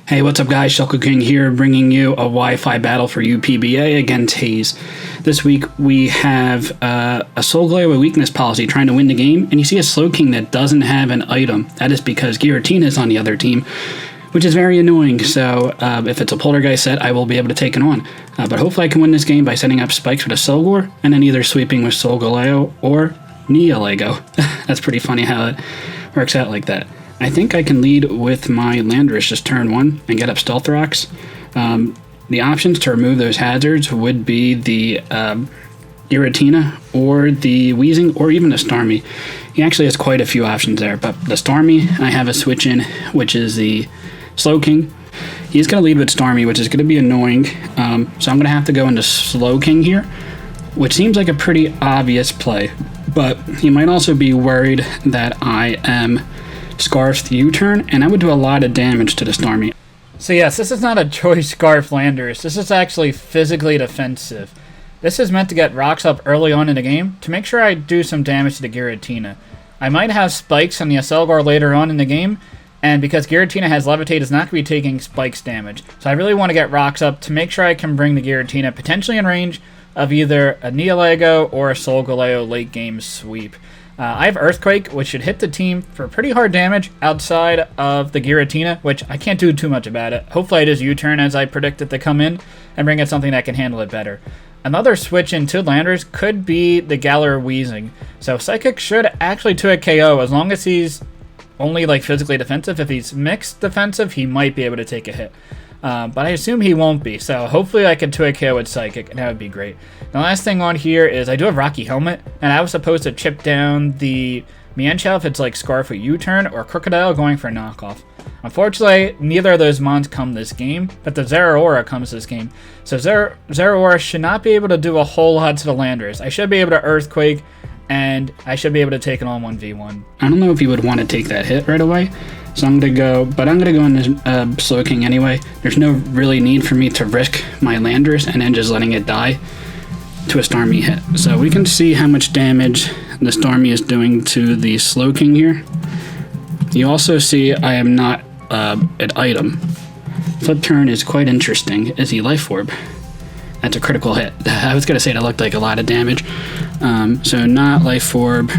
Hey, what's up guys, Shuckle King here, bringing you a Wi-Fi battle for UPBA against Hayes. This week we have a Solgaleo with weakness policy trying to win the game, and you see a Slowking that doesn't have an item. That is because Giratina is on the other team, which is very annoying, so if it's a Poltergeist set, I will be able to take it on. But hopefully I can win this game by setting up spikes with a Solgor, and then either sweeping with Solgaleo or Neolego. That's pretty funny how it works out like that. I think I can lead with my landorus just turn 1 and get up Stealth Rocks. The options to remove those hazards would be the Giratina or the Wheezing or even the Starmie. He actually has quite a few options there, but the Starmie I have a switch in, which is the Slowking. He's going to lead with Starmie, which is going to be annoying, so I'm going to have to go into Slowking here, which seems like a pretty obvious play, but he might also be worried that I am Scarfed U-turn, and that would do a lot of damage to the Starmie. So yes, this is not a choice Scarf landorus. This is actually physically defensive. This is meant to get rocks up early on in the game to make sure I do some damage to the Giratina. I might have spikes on the Solgaleo later on in the game, and because Giratina has levitate, it's not going to be taking spikes damage. So I really want to get rocks up to make sure I can bring the Giratina potentially in range of either a Neolego or a Solgaleo late game sweep. I have Earthquake, which should hit the team for pretty hard damage outside of the Giratina, which I can't do too much about it. Hopefully I just U-turn as I predict it to come in and bring in something that can handle it better. Another switch into landorus could be the Galar Wheezing. So Psychic should actually 2-hit KO as long as he's only like physically defensive. If he's mixed defensive, he might be able to take a hit. But I assume he won't be, so hopefully I can 2-hit KO with Psychic, and that would be great. The last thing on here is I do have Rocky Helmet, and I was supposed to chip down the Mienshao if it's like Scarf with U-turn or Crocodile going for a knockoff. Unfortunately, neither of those mons come this game, but the Zeraora comes this game. So Zeraora should not be able to do a whole lot to the landorus. I should be able to Earthquake, and I should be able to take it on 1v1. I don't know if you would want to take that hit right away, so I'm going to go, but I'm going to go into Slowking anyway. There's no really need for me to risk my landorus and then just letting it die to a Starmie hit. So we can see how much damage the Starmie is doing to the Slowking here. You also see I am not an item. Flip turn is quite interesting. Is he Life Orb? That's a critical hit. I was going to say that looked like a lot of damage. So not Life Orb.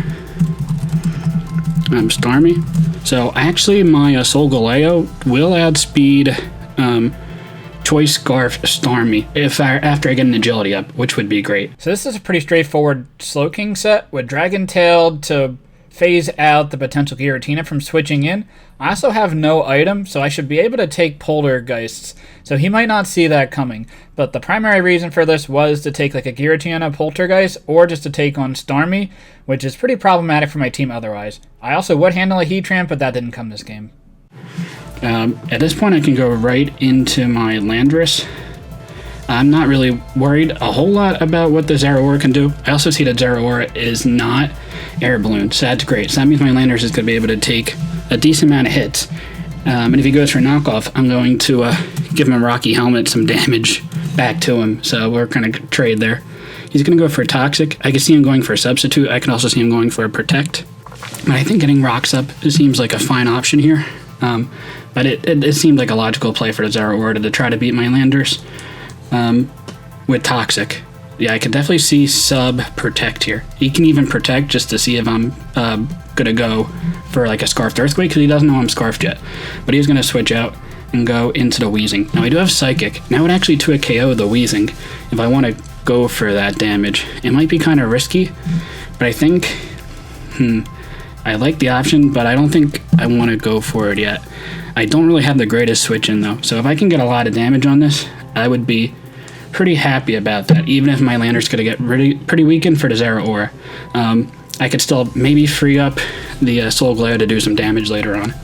Starmie. So actually my Solgaleo will outspeed Choice Scarf Starmie after I get an agility up, which would be great. So this is a pretty straightforward Slowking set with Dragon Tailed to phase out the potential Giratina from switching in. I also have no item, so I should be able to take Poltergeists. So he might not see that coming. But the primary reason for this was to take like a Giratina Poltergeist or just to take on Starmie, which is pretty problematic for my team otherwise. I also would handle a Heatran, but that didn't come this game. At this point I can go right into my landorus. I'm not really worried a whole lot about what the Zeraora can do. I also see that Zeraora is not Air Balloon, so that's great. So that means my landorus is going to be able to take a decent amount of hits. And if he goes for knockoff, I'm going to give him a Rocky Helmet, some damage back to him. So we're kind of trade there. He's going to go for a Toxic. I can see him going for a Substitute. I can also see him going for a Protect. But I think getting rocks up seems like a fine option here. But it seemed like a logical play for the Zeraora to try to beat my landorus. With Toxic. Yeah, I could definitely see sub Protect here. He can even Protect just to see if I'm gonna go for like a Scarfed Earthquake, because he doesn't know I'm Scarfed yet. But he's gonna switch out and go into the Wheezing. Now I do have Psychic. Now I would actually 2-hit KO the Wheezing if I want to go for that damage. It might be kind of risky, but I think I like the option, but I don't think I want to go for it yet. I don't really have the greatest switch in though, so if I can get a lot of damage on this, I would be pretty happy about that, even if my landorus could get pretty weakened for the Zeraora. I could still maybe free up the Solgaleo to do some damage later on.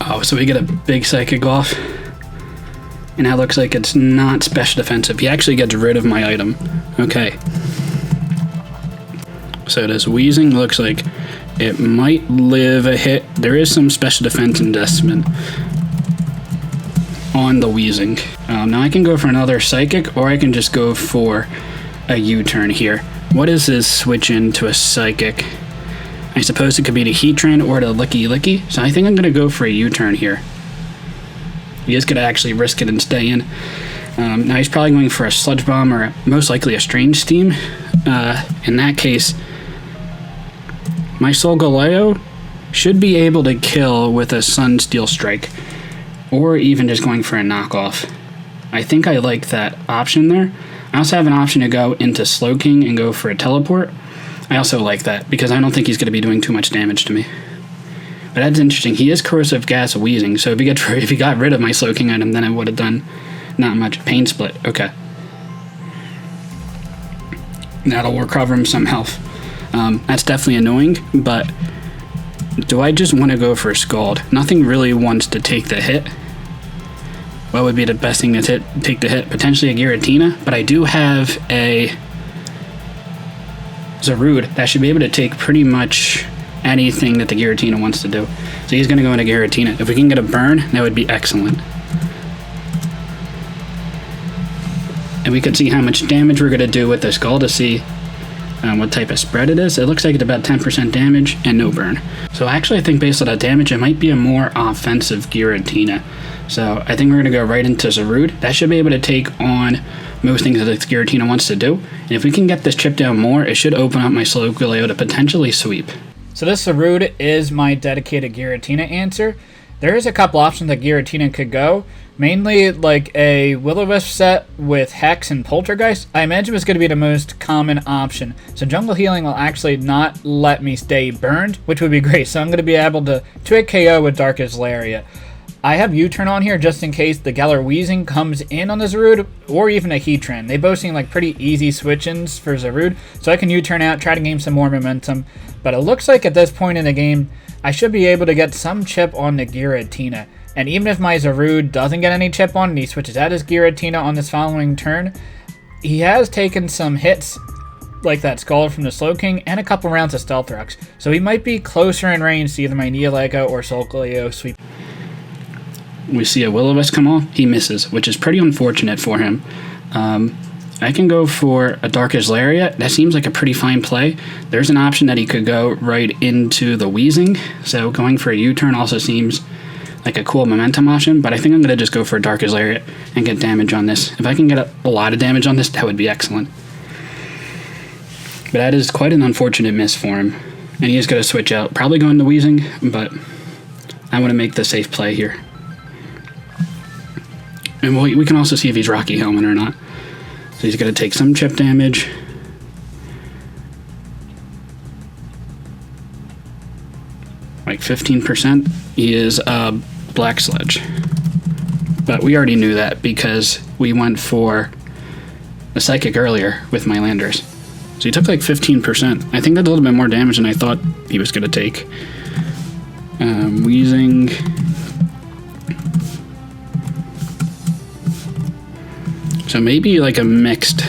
Oh, so we get a big Psychic off. And that looks like it's not special defensive. He actually gets rid of my item. Okay. So this Wheezing looks like it might live a hit. There is some special defense investment on the Wheezing. Now I can go for another Psychic, or I can just go for a U-turn here. What is this switch into a Psychic? I suppose it could be the Heatran or the Licky Licky, so I think I'm going to go for a U-turn here. He is going to actually risk it and stay in. Now he's probably going for a Sludge Bomb or most likely a Strange Steam. In that case, my Solgaleo should be able to kill with a Sunsteel Strike, or even just going for a knockoff. I think I like that option there. I also have an option to go into Slowking and go for a Teleport. I also like that, because I don't think he's going to be doing too much damage to me. But that's interesting. He is Corrosive Gas Wheezing, so if he got rid of my Slowking item, then I would have done not much. Pain Split, okay. That'll recover him some health. That's definitely annoying, but do I just want to go for Scald? Nothing really wants to take the hit. What would be the best thing to take the hit? Potentially a Giratina, but I do have a Zarude that should be able to take pretty much anything that the Giratina wants to do. So he's going to go into Giratina. If we can get a burn, that would be excellent. And we could see how much damage we're going to do with this Skull to see what type of spread it is. It looks like it's about 10% damage and no burn. So actually I think based on that damage, it might be a more offensive Giratina. So I think we're going to go right into Zarude. That should be able to take on most things that the Giratina wants to do. And if we can get this chip down more, it should open up my Solgaleo to potentially sweep. So this Zarude is my dedicated Giratina answer. There is a couple options that Giratina could go. Mainly like a Will-O-Wisp set with Hex and Poltergeist. I imagine it's going to be the most common option. So Jungle Healing will actually not let me stay burned, which would be great. So I'm going to be able to 2-hit KO with Darkest Lariat. I have U-turn on here just in case the Galar Wheezing comes in on the Zarude, or even a Heatran. They both seem like pretty easy switch-ins for Zarude, so I can U-turn out, try to gain some more momentum. But it looks like at this point in the game, I should be able to get some chip on the Giratina. And even if my Zarude doesn't get any chip on and he switches out his Giratina on this following turn, he has taken some hits like that Scald from the Slowking and a couple rounds of Stealth Rocks. So he might be closer in range to either my Neolego or Solgaleo sweep. We see a Will-O-Wisp come off. He misses, which is pretty unfortunate for him. I can go for a Darkest Lariat. That seems like a pretty fine play. There's an option that he could go right into the Wheezing, so going for a U-turn also seems like a cool momentum option, but I think I'm going to just go for a Darkest Lariat and get damage on this. If I can get a lot of damage on this, that would be excellent. But that is quite an unfortunate miss for him. And he is going to switch out, probably going to Wheezing, but I want to make the safe play here. And we can also see if he's Rocky Helmet or not. So he's going to take some chip damage. Like 15%. He is a Black Sledge. But we already knew that because we went for a Psychic earlier with my Landers. So he took like 15%. I think that's a little bit more damage than I thought he was going to take. Wheezing. So maybe like a mixed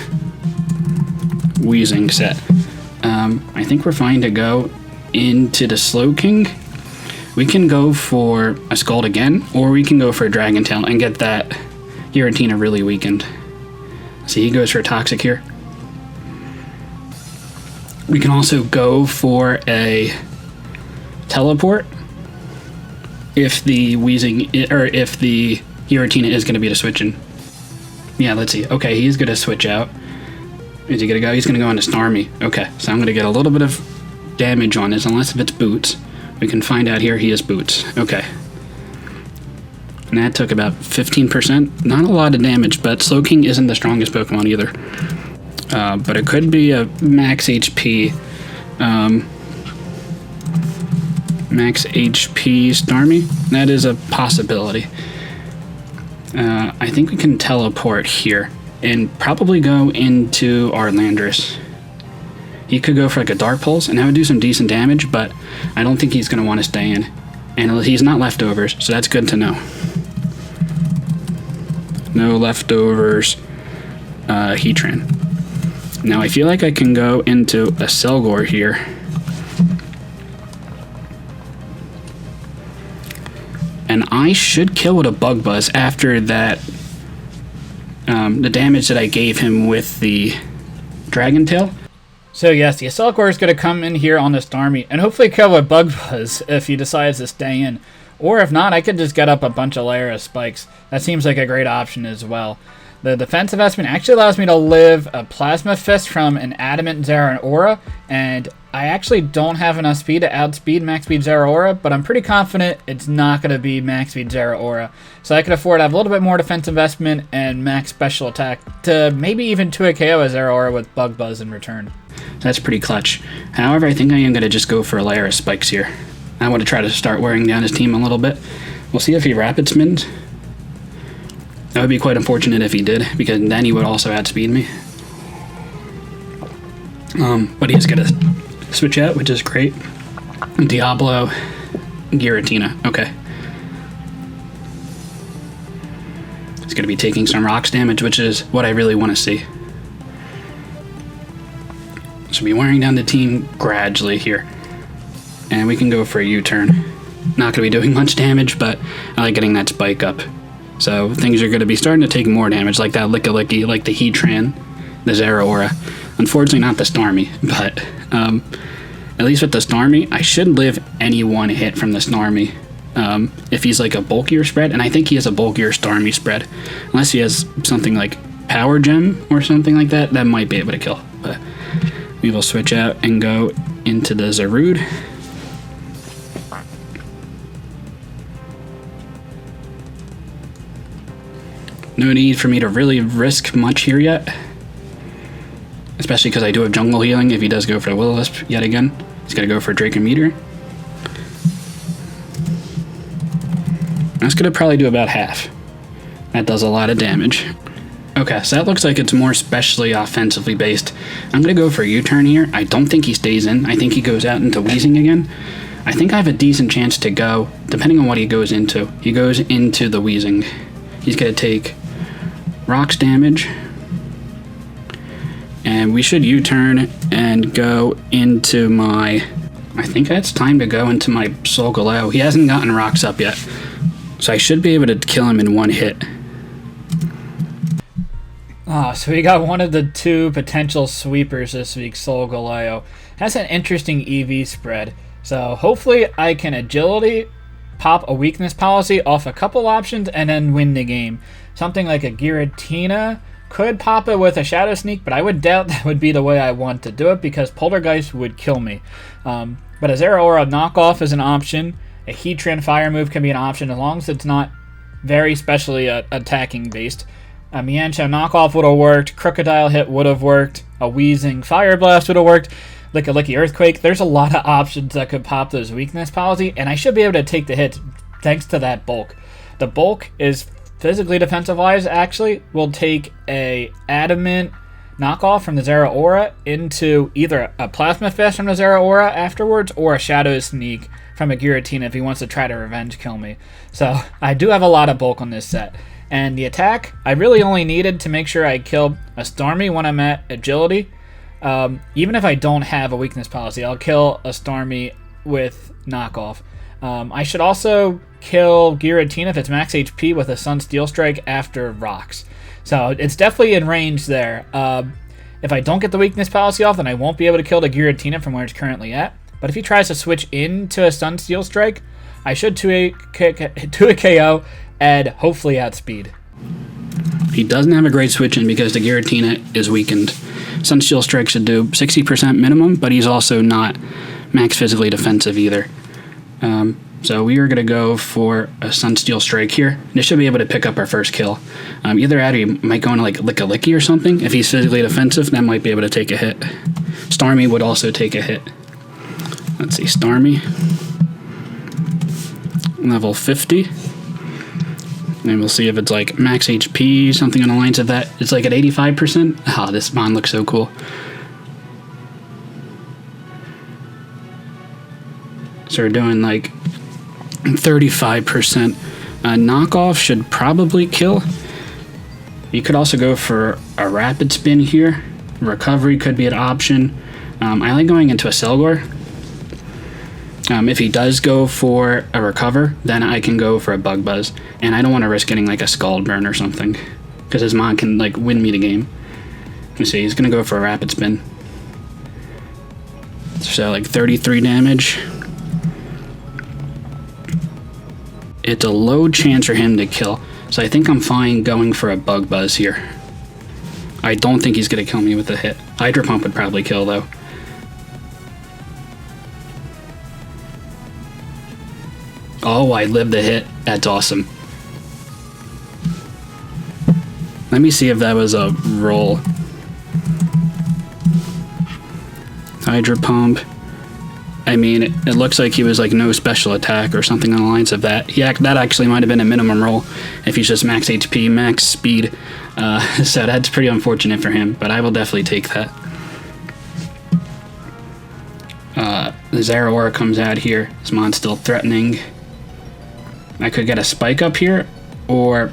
Wheezing set. I think we're fine to go into the Slowking. We can go for a Scald again, or we can go for a Dragon Tail and get that Giratina really weakened. So he goes for a Toxic here. We can also go for a Teleport if the Wheezing, or if the Giratina is going to be the switch in. Yeah, let's see. Okay, he's going to switch out. Is he going to go? He's going to go into Starmie. Okay, so I'm going to get a little bit of damage on this, unless if it's Boots. We can find out here he is Boots. Okay. And that took about 15%. Not a lot of damage, but Slowking isn't the strongest Pokemon either. But it could be a max HP. Max HP Starmie. That is a possibility. I think we can teleport here and probably go into our Landorus. He could go for like a Dark Pulse and that would do some decent damage, but I don't think he's going to want to stay in. And he's not leftovers, so that's good to know. No leftovers Heatran. Now I feel like I can go into a Selgor here. And I should kill with a Bug Buzz after that, the damage that I gave him with the Dragon Tail. So yes, the Selgor is going to come in here on this Starmie and hopefully kill with Bug Buzz if he decides to stay in. Or if not, I could just get up a bunch of layer of spikes. That seems like a great option as well. The defensive investment actually allows me to live a Plasma Fist from an Adamant Zeraora, and I actually don't have enough speed to outspeed max speed Zeraora, but I'm pretty confident it's not going to be max speed Zeraora. So I could afford to have a little bit more defensive investment and max special attack to maybe even 2 KO a Zeraora with Bug Buzz in return. That's pretty clutch. However, I think I am going to just go for a layer of spikes here. I want to try to start wearing down his team a little bit. We'll see if he rapid spins. That would be quite unfortunate if he did, because then he would also outspeed me. But he is going to switch out, which is great. Diablo, Giratina. Okay. He's going to be taking some rocks damage, which is what I really want to see. Should be wearing down the team gradually here. And we can go for a U-turn. Not going to be doing much damage, but I like getting that spike up. So things are going to be starting to take more damage, like that Licky, like the Heatran, the Zeraora. Unfortunately, not the Stormy, but at least with the Stormy, I should live any one hit from the Stormy if he's like a bulkier spread, and I think he has a bulkier Stormy spread. Unless he has something like Power Gem or something like that, that might be able to kill. But we will switch out and go into the Zarude. No need for me to really risk much here yet. Especially because I do have jungle healing if he does go for the Will-O-Wisp yet again. He's going to go for Drake and Meteor. That's going to probably do about half. That does a lot of damage. Okay, so that looks like it's more specially offensively based. I'm going to go for a U-turn here. I don't think he stays in. I think he goes out into Wheezing again. I think I have a decent chance to go, depending on what he goes into. He goes into the Wheezing. He's going to take rocks damage, and we should U-turn and go into my, I think it's time to go into my Solgaleo. He hasn't gotten rocks up yet, so I should be able to kill him in one hit. So we got one of the two potential sweepers this week, Solgaleo. Has an interesting EV spread, so hopefully I can agility, pop a weakness policy off a couple options, and then win the game. Something like a Giratina could pop it with a Shadow Sneak, but I would doubt that would be the way I want to do it because Poltergeist would kill me. But a Zeraora knockoff is an option. A Heatran Fire move can be an option as long as it's not very specially attacking based. A Mienshao knockoff would have worked. Crocodile hit would have worked. A Wheezing Fire Blast would have worked. Licky Earthquake. There's a lot of options that could pop those weakness policy, and I should be able to take the hits thanks to that bulk. The bulk is physically defensive-wise, actually, will take a Adamant knockoff from the Zeraora into either a Plasma Fist from the Zeraora afterwards or a Shadow Sneak from a Giratina if he wants to try to revenge kill me. So I do have a lot of bulk on this set. And the attack, I really only needed to make sure I killed a Stormy when I'm at agility. Even if I don't have a weakness policy, I'll kill a Stormy with knockoff. I should also kill Giratina if it's max HP with a Sun Steel Strike after rocks. So it's definitely in range there. If I don't get the weakness policy off, then I won't be able to kill the Giratina from where it's currently at. But if he tries to switch into a Sun Steel Strike, I should 2 KO and hopefully outspeed. He doesn't have a great switch in because the Giratina is weakened. Sun Steel Strike should do 60% minimum, but he's also not max physically defensive either. So we are going to go for a Sun Steel Strike here. This should be able to pick up our first kill. Either that or he might go into like Licky or something. If he's physically defensive, that might be able to take a hit. Stormy would also take a hit. Let's see, Stormy. Level 50. And we'll see if it's like max HP, something on the lines of that. It's like at 85%. Ah, this mon looks so cool. So we're doing like 35%. Knockoff should probably kill. You could also go for a rapid spin here. Recovery could be an option. I like going into a Selgor. If he does go for a recover, then I can go for a Bug Buzz. And I don't want to risk getting like a Scald Burn or something, because his mon can like win me the game. Let me see, he's going to go for a rapid spin. So like 33 damage. it's a low chance for him to kill. So I think I'm fine going for a Bug Buzz here. I don't think he's going to kill me with a hit. Hydro Pump would probably kill, though. Oh, I lived the hit. That's awesome. Let me see if that was a roll. Hydro Pump. I mean, it looks like he was like no special attack or something on the lines of that. Yeah, that actually might have been a minimum roll if he's just max HP, max speed. So that's pretty unfortunate for him, but I will definitely take that. The Zeraora comes out here. This mon's still threatening. I could get a spike up here, or...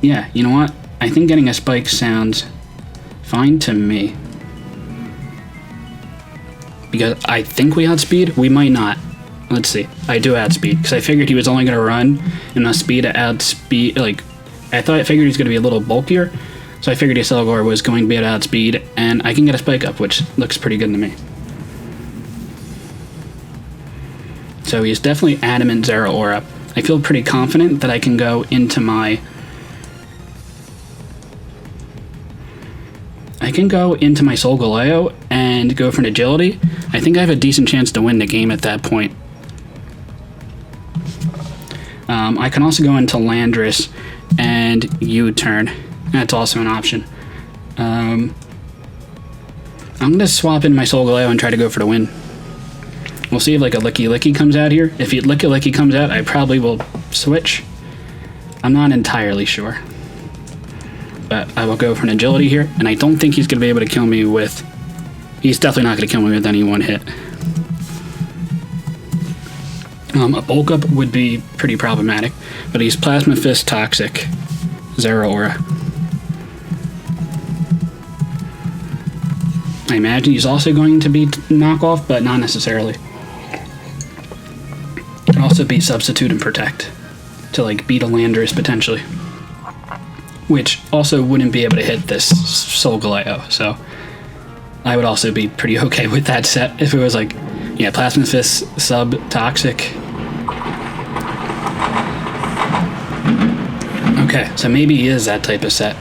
Yeah, you know what? I think getting a spike sounds fine to me. Because I think we outspeed. We might not. Let's see. I do outspeed because I figured he was only going to run enough speed to outspeed. Like, I figured he was going to be a little bulkier, so I figured his Solgaleo was going to be able to outspeed, and I can get a spike up, which looks pretty good to me. So he's definitely adamant Zeraora. I feel pretty confident that I can go into my. I can go into my Solgaleo and go for an agility. I think I have a decent chance to win the game at that point. I can also go into Landorus and U-turn. That's also an option. I'm going to swap in my Solgaleo and try to go for the win. We'll see if like a Licky Licky comes out here. If Licky Licky comes out, I probably will switch. I'm not entirely sure. But I will go for an agility here, and I don't think he's going to be able to kill me with... He's definitely not going to kill me with any one hit. A bulk up would be pretty problematic, but he's Plasma Fist Toxic Zeraora. I imagine he's also going to be knockoff, but not necessarily. Can also be Substitute and Protect to like beat a Landorus potentially. Which also wouldn't be able to hit this Solgaleo, so I would also be pretty okay with that set if it was like, yeah, Plasma Fist, Sub, Toxic. Okay, so maybe he is that type of set.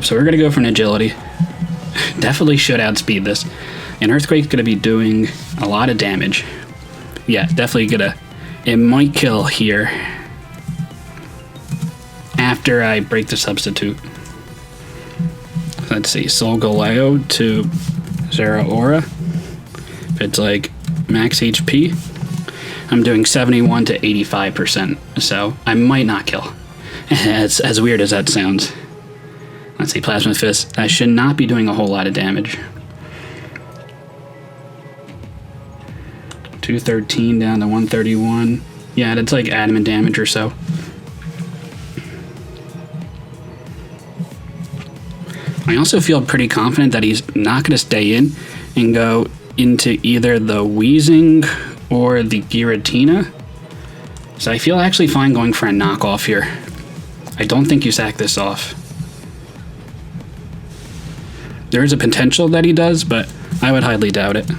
So we're going to go for an agility. Definitely should outspeed this. And Earthquake's going to be doing a lot of damage. Yeah, definitely gonna... It might kill here. After I break the substitute. Let's see, Solgaleo to Zeraora. If it's like max HP, I'm doing 71 to 85%, so I might not kill. As weird as that sounds. Let's see, Plasma Fist. I should not be doing a whole lot of damage. 213 down to 131. Yeah, that's like adamant damage or so. I also feel pretty confident that he's not going to stay in and go into either the Wheezing or the Giratina. So I feel actually fine going for a knockoff here. I don't think you sack this off. There is a potential that he does, but I would highly doubt it.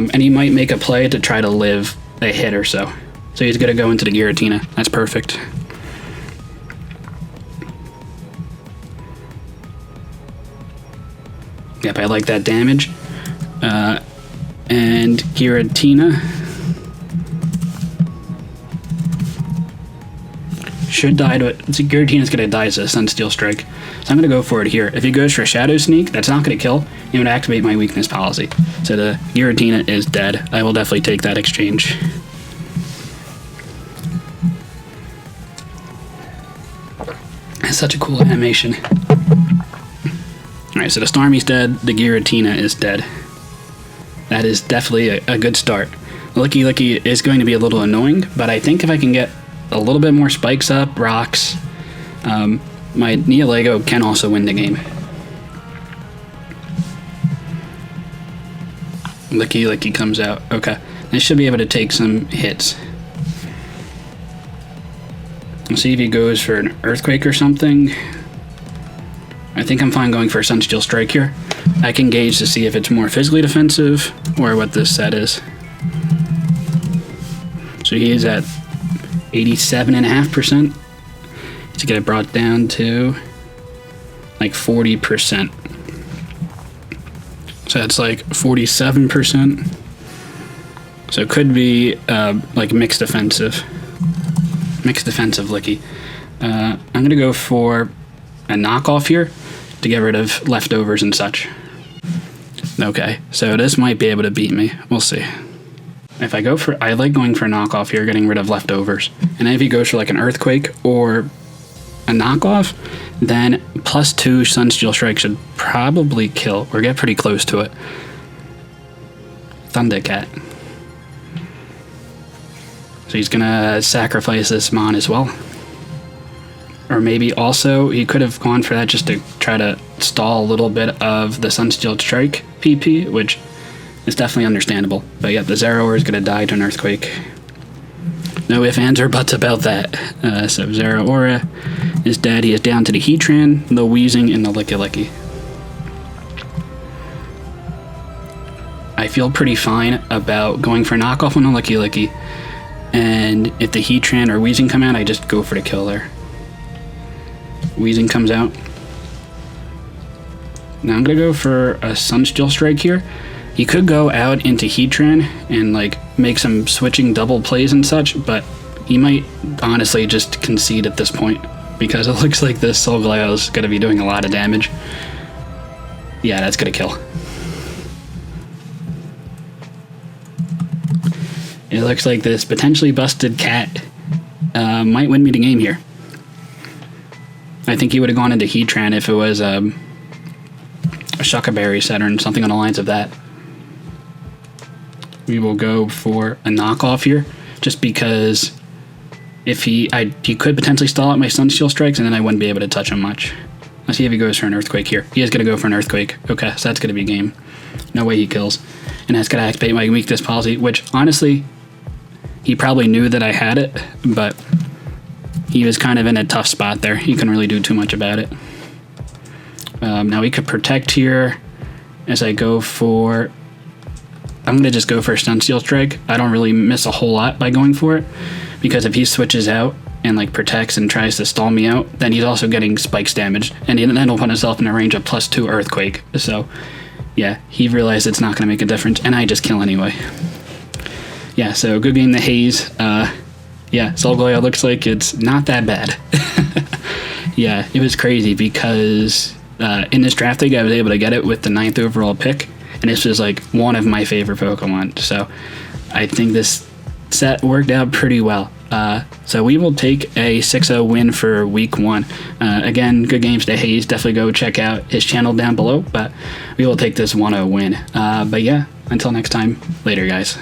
And he might make a play to try to live a hit or so. So he's going to go into the Giratina. That's perfect. Yep, I like that damage. And Giratina should die to it. Giratina's going to die to a Sunsteel Strike. So I'm going to go for it here. If he goes for a Shadow Sneak, that's not going to kill. It would activate my weakness policy. So the Giratina is dead. I will definitely take that exchange. That's such a cool animation. Alright, so the Starmie's dead, the Giratina is dead. That is definitely a good start. Licky Licky is going to be a little annoying, but I think if I can get a little bit more spikes up, rocks, my Neolego can also win the game. Licky Licky comes out. Okay, I should be able to take some hits. We'll see if he goes for an Earthquake or something. I think I'm fine going for a Sunsteel Strike here. I can gauge to see if it's more physically defensive or what this set is. So he is at 87.5%. To get it brought down to like 40%. So that's like 47%. So it could be like mixed defensive licky. I'm gonna go for a knockoff here to get rid of leftovers and such. Okay, so this might be able to beat me. We'll see. If I go for, I like going for a knockoff here, getting rid of leftovers. And if he goes for like an earthquake or a knockoff, then +2 Sunsteel Strike should probably kill or get pretty close to it. Thundercat. So he's gonna sacrifice this Mon as well. Or maybe also he could have gone for that just to try to stall a little bit of the Sunsteel Strike PP, which is definitely understandable. But yeah, the zeraora is gonna die to an earthquake. No ifs, ands, or buts about that. So zeraora is dead. He is down to the Heatran, the Weezing, and the Licky. I feel pretty fine about going for a knockoff on the Licky. And if the Heatran or Weezing come out, I just go for the kill there. Weezing comes out. Now I'm going to go for a Sunsteel Strike here. He could go out into Heatran and like make some switching double plays and such, but he might honestly just concede at this point because it looks like this Solgaleo is going to be doing a lot of damage. Yeah, that's going to kill. It looks like this potentially busted cat might win me the game here. I think he would have gone into Heatran if it was a Shuckaberry set or something on the lines of that. We will go for a knockoff here, just because if he could potentially stall out my Sunsteel Strikes, and then I wouldn't be able to touch him much. Let's see if he goes for an Earthquake here. He is going to go for an Earthquake. Okay, so that's going to be game. No way he kills. And that's going to activate my weakness policy, which honestly, he probably knew that I had it, but he was kind of in a tough spot there. He couldn't really do too much about it. Now we could protect here as I go for... I'm going to just go for a Sunsteel Strike. I don't really miss a whole lot by going for it, because if he switches out and like protects and tries to stall me out, then he's also getting spikes damage, and then he'll put himself in a range of +2 Earthquake. So yeah, he realized it's not going to make a difference, and I just kill anyway. Yeah, so good game to Haze. Yeah, Solgaleo looks like it's not that bad. Yeah, it was crazy because in this draft league I was able to get it with the 9th overall pick, and this was like one of my favorite Pokemon. So I think this set worked out pretty well. So we will take a 6-0 win for week 1. Again, good games to Haze. Definitely go check out his channel down below, but we will take this 1-0 win. But yeah, until next time, later guys.